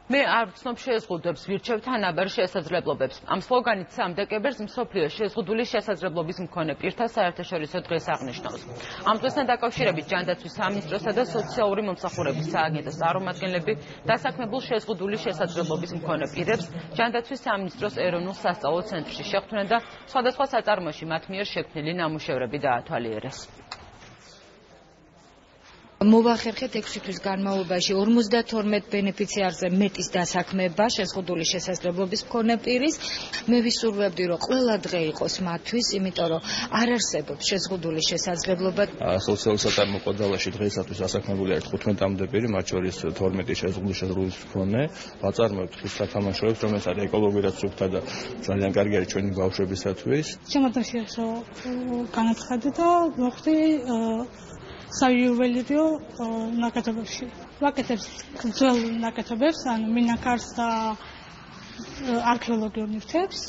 მე არ ვცნობ შეზღუდვებს ვირჩევ თანაბარ შესაძლებლობებს. Ამ სლოგანით 3 დეკემბერს მსოფლიოს შეზღუდული შესაძლებლობის მქონე პირთა საერთაშორისო დღეს აღნიშნავს. Ამ დღესთან დაკავშირებით ჯანდაცვის სამინისტროსა და სოციალური მომსახურების სააგენტოს წარმომადგენლები დასაქმებულ შეზღუდული შესაძლებლობის მქონე პირებს ჯანდაცვის სამინისტროს ეროვნულ სასწავლო ცენტრში შეხვდნენ და სხვადასხვა საწარმოში მათ მიერ შექმნილი ნამუშევრები დაათვალიერეს. მოვახერხეთ 6 თვის განმავლობაში 52 ბენეფიციარზე მეტის დასაქმება შეზღუდული შესაძლებლობის მქონე პირის. მე ვისურვებდი, რომ ყველა დღე იყოს მათთვის, იმიტომ რომ არ არსებობს შეზღუდული შესაძლებლობა. სოციალურ საწარმოო ძალაში დღეისათვის დასაქმებული არის 15-მდე პირი, მათ შორის 12 შეზღუდული შესაძლებლობის მქონე. ვაწარმოებთ ხის სათამაშოებს, რომელიც არის ეკოლოგიურად სუფთა და ძალიან კარგი არის ჩვენი ბავშვებისათვის. შემოთავაზე განაცხადე და მოხდი საიუველირო ნაკეთობებში. ვაკეთებ ძველ ნაკეთობებს, ანუ მინაქარს და არქეოლოგიურ ნივთებს.